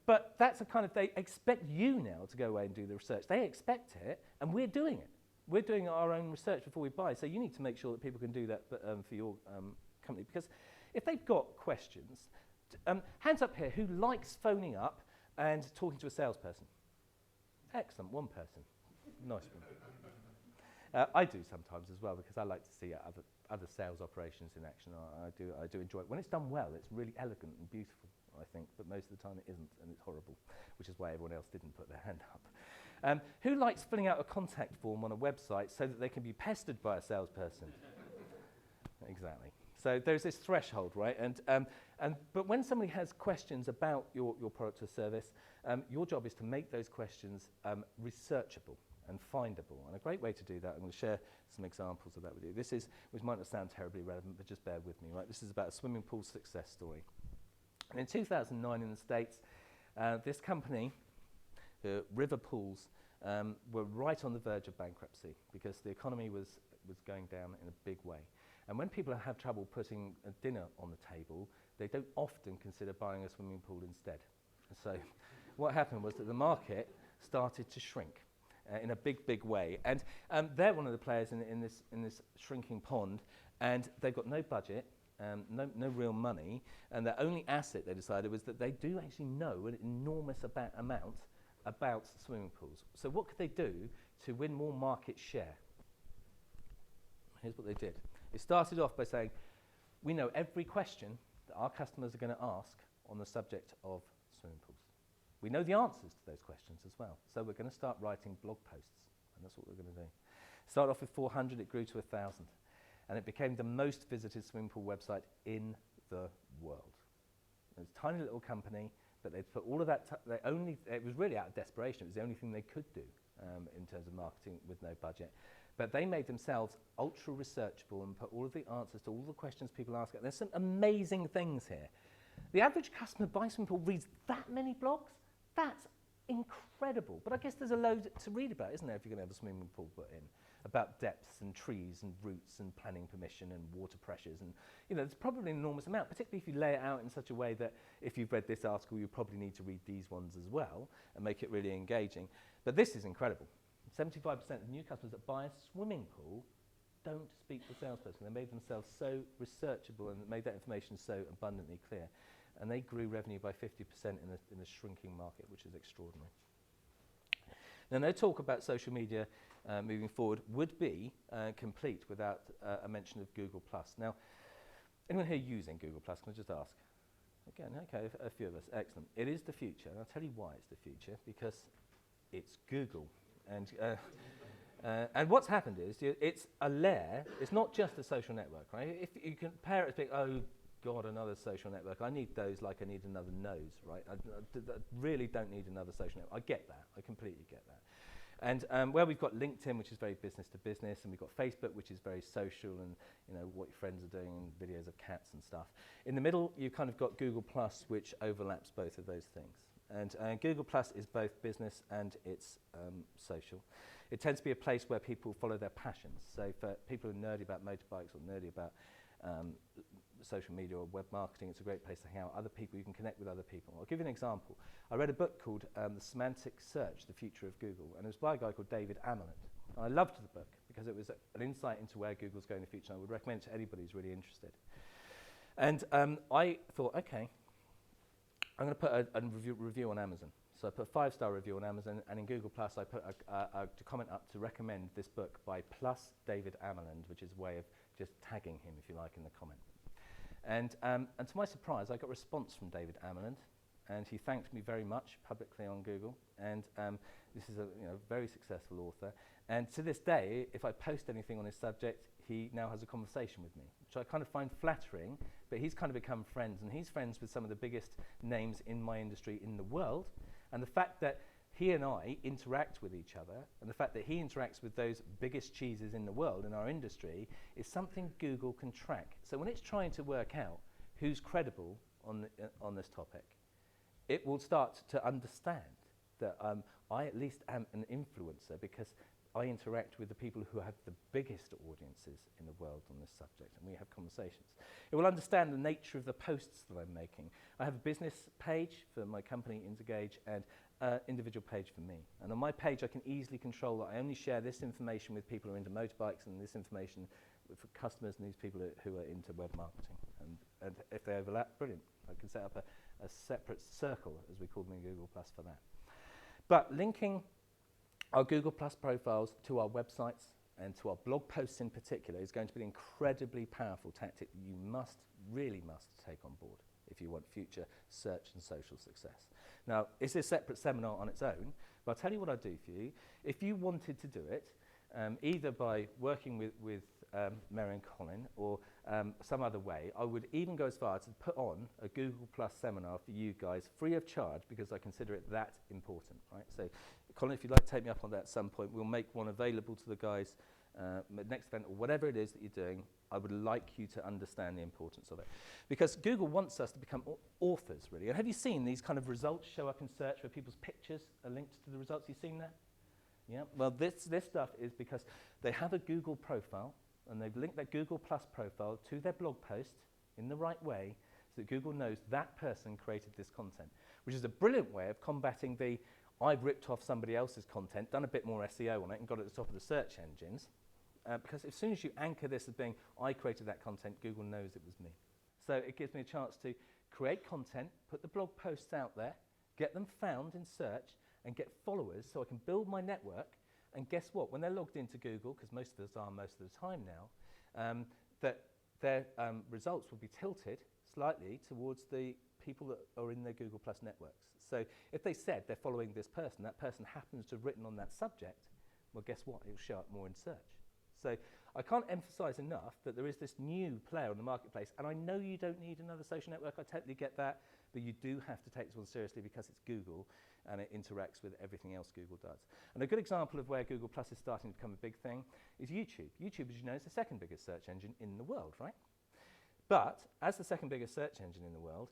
But that's a kind of, they expect you now to go away and do the research. They expect it, and we're doing it. We're doing our own research before we buy, so you need to make sure that people can do that for your company. Because if they've got questions, hands up here, who likes phoning up and talking to a salesperson? Excellent, one person. Nice one. I do sometimes as well, because I like to see other sales operations in action. I do enjoy it. When it's done well, it's really elegant and beautiful, I think, but most of the time it isn't, and it's horrible, which is why everyone else didn't put their hand up. Who likes filling out a contact form on a website so that they can be pestered by a salesperson? Exactly. So there's this threshold, right? But when somebody has questions about your product or service, your job is to make those questions researchable and findable. And a great way to do that, I'm going to share some examples of that with you. Which might not sound terribly relevant, but just bear with me, right? This is about a swimming pool success story. And in 2009 in the States, this company, River Pools, were right on the verge of bankruptcy because the economy was going down in a big way. And when people have trouble putting a dinner on the table, they don't often consider buying a swimming pool instead. So what happened was that the market started to shrink in a big, big way. And they're one of the players in this shrinking pond, and they've got no budget, no real money, and their only asset, they decided, was that they do actually know an enormous amount about swimming pools. So what could they do to win more market share? Here's what they did. It started off by saying, we know every question that our customers are going to ask on the subject of swimming pools. We know the answers to those questions as well. So we're going to start writing blog posts, and that's what we're going to do. Started off with 400, it grew to 1,000, and it became the most visited swimming pool website in the world. It was a tiny little company, but they'd put all of that, it was really out of desperation. It was the only thing they could do in terms of marketing with no budget. But they made themselves ultra researchable and put all of the answers to all the questions people ask. There's some amazing things here. The average customer buys swimming pool reads that many blogs? That's incredible. But I guess there's a load to read about, isn't there, if you're going to have a swimming pool put in, about depths and trees and roots and planning permission and water pressures. And, you know, there's probably an enormous amount, particularly if you lay it out in such a way that if you've read this article, you probably need to read these ones as well and make it really engaging. But this is incredible. 75% of new customers that buy a swimming pool don't speak to the salesperson. They made themselves so researchable and made that information so abundantly clear. And they grew revenue by 50% in a shrinking market, which is extraordinary. Now, no talk about social media moving forward would be complete without a mention of Google+. Now, anyone here using Google+? Can I just ask? Again, okay, a few of us. Excellent. It is the future, and I'll tell you why it's the future, because it's Google. And what's happened is it's a layer. It's not just a social network, right? If you compare it to think, oh, God, another social network. I need those like I need another nose, right? I really don't need another social network. I get that. I completely get that. And where we've got LinkedIn, which is very business to business, and we've got Facebook, which is very social and, you know, what your friends are doing, and videos of cats and stuff. In the middle, you've kind of got Google+, which overlaps both of those things. And Google+ is both business and it's social. It tends to be a place where people follow their passions. So for people who are nerdy about motorbikes or nerdy about social media or web marketing, it's a great place to hang out with other people. You can connect with other people. I'll give you an example. I read a book called The Semantic Search, The Future of Google, and it was by a guy called David Amerland. And I loved the book because it was an insight into where Google's going in the future, and I would recommend it to anybody who's really interested. And I thought, okay, I'm going to put a review on Amazon. So I put a 5-star review on Amazon, and in Google+, I put a comment up to recommend this book by plus David Amerland, which is a way of just tagging him, if you like, in the comment. And to my surprise, I got a response from David Amerland, and he thanked me very much publicly on Google. And this is a very successful author. And to this day, if I post anything on his subject, he now has a conversation with me, which I kind of find flattering. But he's kind of become friends, and he's friends with some of the biggest names in my industry in the world. And the fact that he and I interact with each other, and the fact that he interacts with those biggest cheeses in the world in our industry, is something Google can track. So when it's trying to work out who's credible on this topic, it will start to understand that I at least am an influencer because I interact with the people who have the biggest audiences in the world on this subject, and we have conversations. It will understand the nature of the posts that I'm making. I have a business page for my company, Intergage, and individual page for me. And on my page, I can easily control that I only share this information with people who are into motorbikes, and this information for customers and these people who are into web marketing. And if they overlap, brilliant. I can set up a separate circle, as we call them in Google Plus, for that. But linking our Google Plus profiles to our websites and to our blog posts in particular is going to be an incredibly powerful tactic that you really must take on board if you want future search and social success. Now, it's a separate seminar on its own, but I'll tell you what I'd do for you. If you wanted to do it, either by working with Mary and Colin or some other way, I would even go as far as to put on a Google Plus seminar for you guys free of charge because I consider it that important, right? So, Colin, if you'd like to take me up on that at some point, we'll make one available to the guys next event or whatever it is that you're doing. I would like you to understand the importance of it. Because Google wants us to become authors, really. And have you seen these kind of results show up in search where people's pictures are linked to the results? You've seen that? Yeah. Well, this stuff is because they have a Google profile, and they've linked that Google Plus profile to their blog post in the right way so that Google knows that person created this content, which is a brilliant way of combating the I've ripped off somebody else's content, done a bit more SEO on it, and got it at the top of the search engines. Because as soon as you anchor this as being, I created that content, Google knows it was me. So it gives me a chance to create content, put the blog posts out there, get them found in search, and get followers so I can build my network. And guess what? When they're logged into Google, because most of us are most of the time now, that their results will be tilted slightly towards the people that are in their Google Plus networks. So if they said they're following this person, that person happens to have written on that subject, well, guess what? It'll show up more in search. So I can't emphasize enough that there is this new player on the marketplace, and I know you don't need another social network, I totally get that, but you do have to take this one seriously because it's Google and it interacts with everything else Google does. And a good example of where Google Plus is starting to become a big thing is YouTube. YouTube, as you know, is the second biggest search engine in the world, right? But as the second biggest search engine in the world,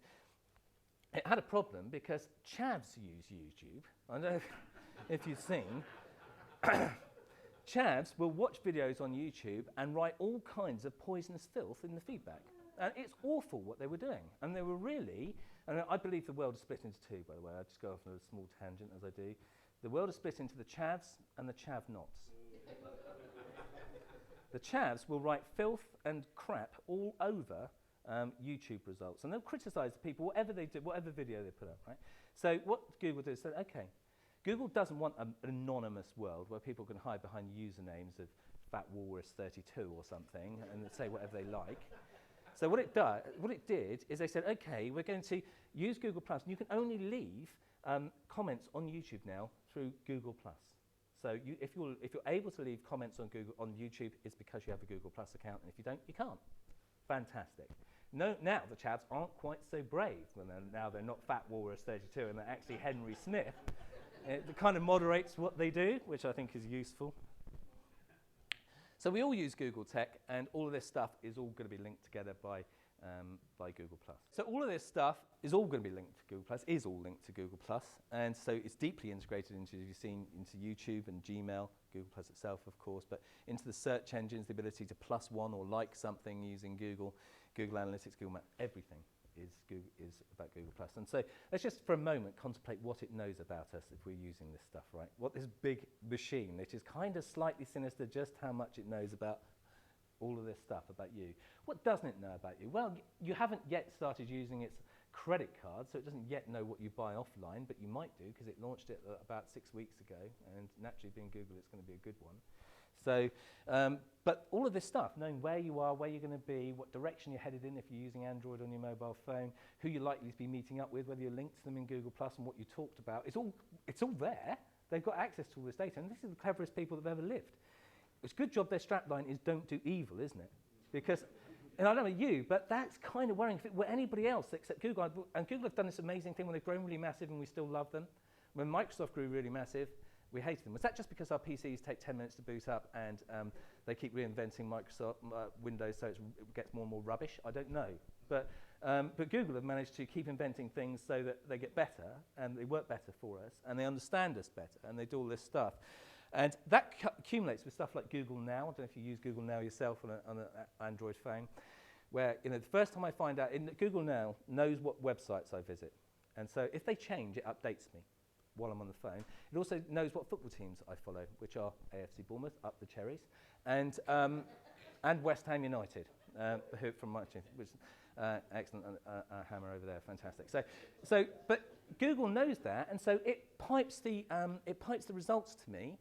it had a problem because chavs use YouTube. I don't know if you've seen. Chavs will watch videos on YouTube and write all kinds of poisonous filth in the feedback. And it's awful what they were doing. And they were really, and I believe the world is split into two, by the way. I just go off on a small tangent as I do. The world is split into the chavs and the chav-nots. The chavs will write filth and crap all over YouTube results, and they'll criticise the people, whatever they do, whatever video they put up, right? So what Google does is say, okay, Google doesn't want an anonymous world where people can hide behind usernames of Fat Walrus 32 or something and say whatever they like. So what it did is they said, okay, we're going to use Google+, and you can only leave comments on YouTube now through Google+. So if you're able to leave comments on YouTube, it's because you have a Google+ account, and if you don't, you can't. Fantastic. No, now the chavs aren't quite so brave when they're not Fat Walrus 32 and they're actually Henry Smith. It kind of moderates what they do, which I think is useful. So we all use Google Tech, and all of this stuff is all going to be linked together by Google+. So all of this stuff is all going to be linked to Google+, is all linked to Google+, and so it's deeply integrated into, as you've seen, into YouTube and Gmail, Google+ itself, of course, but into the search engines, the ability to +1 or like something using Google Analytics, Google Maps, everything is about Google+. And so let's just for a moment contemplate what it knows about us if we're using this stuff, right? What this big machine, which is kind of slightly sinister, just how much it knows about all of this stuff about you. What doesn't it know about you? Well, you haven't yet started using its credit card, so it doesn't yet know what you buy offline, but you might do because it launched it about 6 weeks ago, and naturally being Google, it's going to be a good one. So, but all of this stuff, knowing where you are, where you're going to be, what direction you're headed in if you're using Android on your mobile phone, who you're likely to be meeting up with, whether you're linked to them in Google+, and what you talked about, it's all there. They've got access to all this data, and this is the cleverest people that have ever lived. It's a good job their strapline is "don't do evil," isn't it? Because, and I don't know you, but that's kind of worrying. If it were anybody else except Google, and Google have done this amazing thing when they've grown really massive and we still love them. When Microsoft grew really massive, we hated them. Was that just because our PCs take 10 minutes to boot up and they keep reinventing Microsoft Windows so it gets more and more rubbish? I don't know. But Google have managed to keep inventing things so that they get better and they work better for us and they understand us better and they do all this stuff. And that accumulates with stuff like Google Now. I don't know if you use Google Now yourself on an Android phone, where the first time I find out, Google Now knows what websites I visit. And so if they change, it updates me while I'm on the phone. It also knows what football teams I follow, which are AFC Bournemouth, up the Cherries, and West Ham United, who from my team, which excellent hammer over there, fantastic. But Google knows that, and so it pipes the results to me.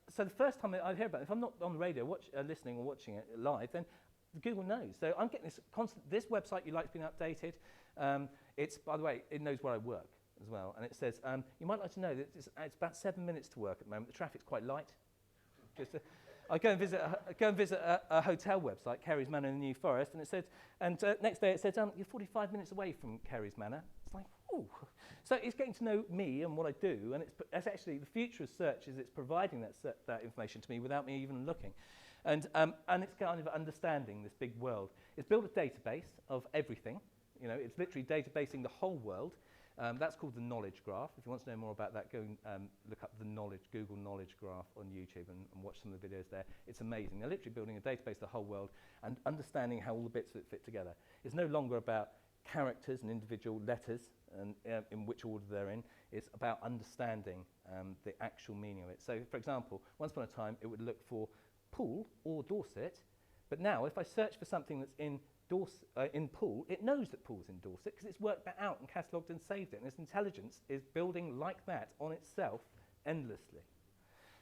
So the first time I hear about it, if I'm not on the radio listening or watching it live, then Google knows. So I'm getting this constant, this website you like has been updated. It's, by the way, it knows where I work as well. And it says, you might like to know that it's about 7 minutes to work at the moment. The traffic's quite light. I go and visit a hotel website, Carey's Manor in the New Forest, and it said, next day it said, you're 45 minutes away from Carey's Manor. It's like, ooh. So it's getting to know me and what I do, and it's actually the future of search is it's providing that information to me without me even looking, and it's kind of understanding this big world. It's built a database of everything. It's literally databasing the whole world. That's called the knowledge graph. If you want to know more about that, go and look up the Google knowledge graph on YouTube and watch some of the videos there. It's amazing. They're literally building a database of the whole world and understanding how all the bits of it fit together. It's no longer about characters and individual letters and in which order they're in. It's about understanding the actual meaning of it. So, for example, once upon a time, it would look for Poole or Dorset, but now if I search for something that's in Poole, it knows that Poole's in Dorset because it's worked that out and catalogued and saved it. And its intelligence is building like that on itself endlessly.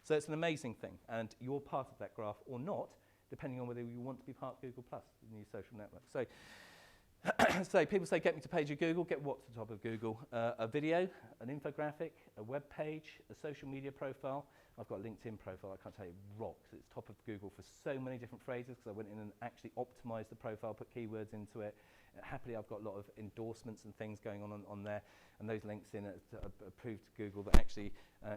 So it's an amazing thing. And you're part of that graph or not, depending on whether you want to be part of Google+, the new social network. So, so people say, get me to page of Google. Get what to the top of Google? A video, an infographic, a web page, a social media profile. I've got a LinkedIn profile. I can't tell you, it rocks. It's top of Google for so many different phrases because I went in and actually optimized the profile, put keywords into it. Happily, I've got a lot of endorsements and things going on there, and those links in it prove to Google that actually,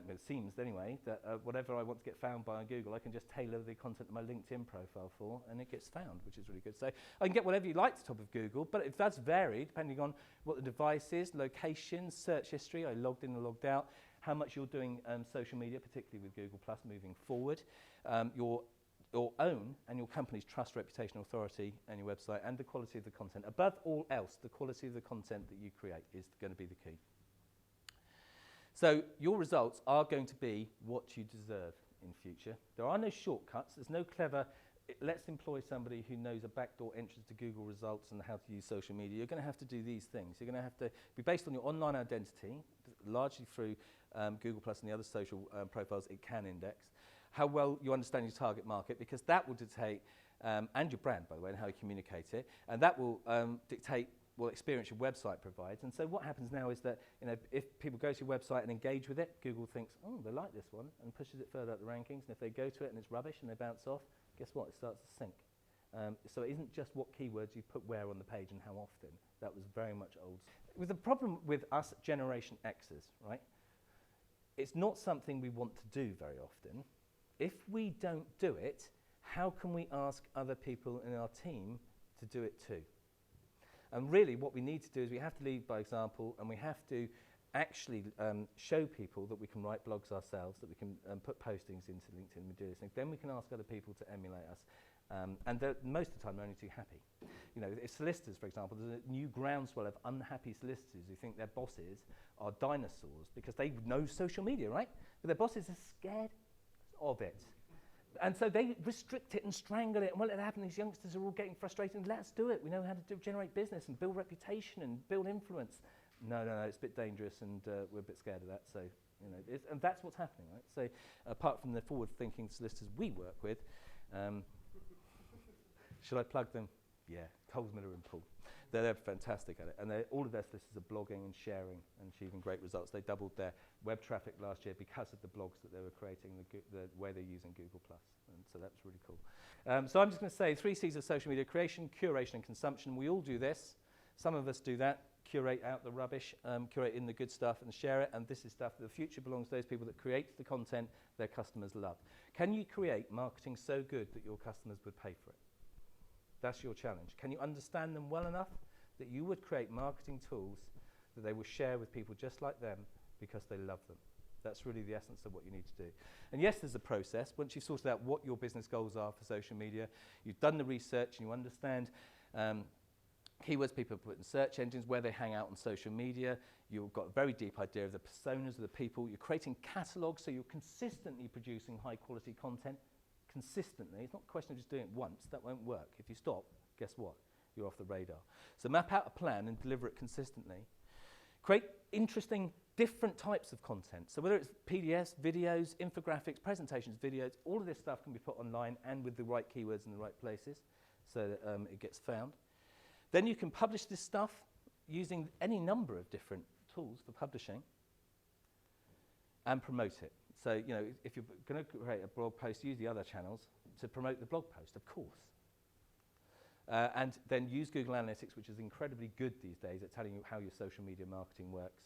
it seems anyway, that whatever I want to get found by on Google, I can just tailor the content of my LinkedIn profile for, and it gets found, which is really good. So I can get whatever you like to the top of Google, but it does vary depending on what the device is, location, search history, I logged in and logged out, how much you're doing social media, particularly with Google Plus moving forward, your own and your company's trust, reputation, authority, and your website, and the quality of the content. Above all else, the quality of the content that you create is going to be the key. So your results are going to be what you deserve in future. There are no shortcuts. There's no clever, let's employ somebody who knows a backdoor entrance to Google results and how to use social media. You're going to have to do these things. You're going to have to be based on your online identity, largely through Google Plus and the other social profiles it can index. How well you understand your target market, because that will dictate, and your brand, by the way, and how you communicate it, and that will dictate what experience your website provides. And so what happens now is that, you know, if people go to your website and engage with it, Google thinks, oh, they like this one, and pushes it further up the rankings. And if they go to it and it's rubbish and they bounce off, guess what? It starts to sink. So it isn't just what keywords you put where on the page and how often. That was very much old. With the problem with us Generation X's, right? It's not something we want to do very often. If we don't do it, how can we ask other people in our team to do it too? And really what we need to do is we have to lead by example, and we have to actually show people that we can write blogs ourselves, that we can put postings into LinkedIn and do this thing. Then we can ask other people to emulate us. And most of the time they're only too happy. You know, if solicitors, for example, there's a new groundswell of unhappy solicitors who think their bosses are dinosaurs because they know social media, right? But their bosses are scared of it. And so they restrict it and strangle it. And when it happens, these youngsters are all getting frustrated. Let's do it. We know how to generate business and build reputation and build influence. No, it's a bit dangerous, and we're a bit scared of that. So, you know, and that's what's happening, right? So, apart from the forward-thinking solicitors we work with, should I plug them? Yeah, Coles, Miller and Poole. They're fantastic at it. And all of their solicitors are blogging and sharing and achieving great results. They doubled their web traffic last year because of the blogs that they were creating, the way they're using Google+. And so that's really cool. So I'm just going to say 3 C's of social media: creation, curation and consumption. We all do this. Some of us do that. Curate out the rubbish, curate in the good stuff and share it. And this is stuff that the future belongs to those people that create the content their customers love. Can you create marketing so good that your customers would pay for it? That's your challenge. Can you understand them well enough that you would create marketing tools that they will share with people just like them because they love them? That's really the essence of what you need to do. And yes, there's a process. Once you've sorted out what your business goals are for social media, you've done the research and you understand keywords people put in search engines, where they hang out on social media. You've got a very deep idea of the personas of the people. You're creating catalogs, so you're consistently producing high quality content. Consistently. It's not a question of just doing it once. That won't work. If you stop, guess what? You're off the radar. So map out a plan and deliver it consistently. Create interesting, different types of content. So whether it's PDFs, videos, infographics, presentations, videos, all of this stuff can be put online and with the right keywords in the right places so that it gets found. Then you can publish this stuff using any number of different tools for publishing and promote it. So, you know, if you're going to create a blog post, use the other channels to promote the blog post, of course. And then use Google Analytics, which is incredibly good these days at telling you how your social media marketing works,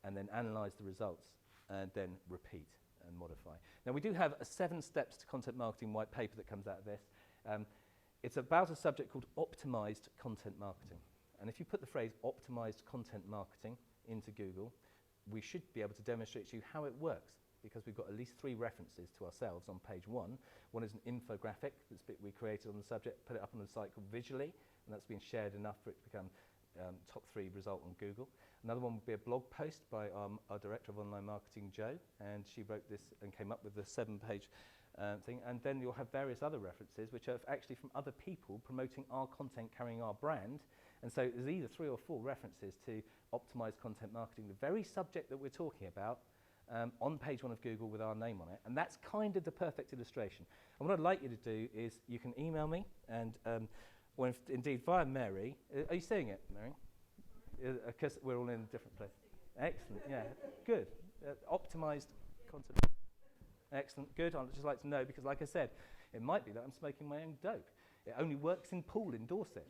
and then analyze the results, and then repeat and modify. Now, we do have a 7 steps to content marketing white paper that comes out of this. It's about a subject called optimized content marketing. And if you put the phrase optimized content marketing into Google, we should be able to demonstrate to you how it works, because we've got at least 3 references to ourselves on page 1. One is an infographic that's we created on the subject, put it up on the site called Visually, and that's been shared enough for it to become top 3 result on Google. Another one would be a blog post by our Director of Online Marketing, Jo, and she wrote this and came up with the 7-page thing. And then you'll have various other references, which are actually from other people promoting our content, carrying our brand. And so there's either 3 or 4 references to optimized content marketing, the very subject that we're talking about, on page 1 of Google with our name on it. And that's kind of the perfect illustration. And what I'd like you to do is you can email me, and or indeed via Mary. Are you seeing it, Mary? Because we're all in a different place. Excellent, yeah, good. Optimized content. Excellent, good. I'd just like to know, because like I said, it might be that I'm smoking my own dope. It only works in Poole in Dorset,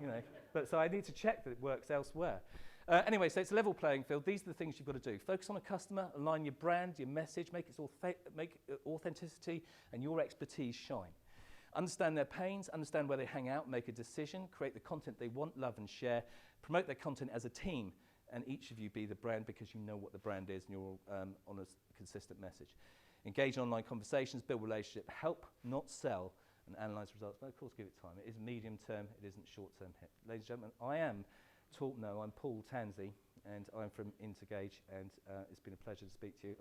you know. But so I need to check that it works elsewhere. Anyway, so it's a level playing field. These are the things you've got to do. Focus on a customer, align your brand, your message, make authenticity and your expertise shine. Understand their pains, understand where they hang out, make a decision, create the content they want, love and share, promote their content as a team, and each of you be the brand because you know what the brand is and you're all, on a consistent message. Engage in online conversations, build relationship, help, not sell, and analyze results. But of course, give it time. It is medium term, it isn't short term hit. Ladies and gentlemen, I'm Paul Tansey, and I'm from Intergage, and it's been a pleasure to speak to you.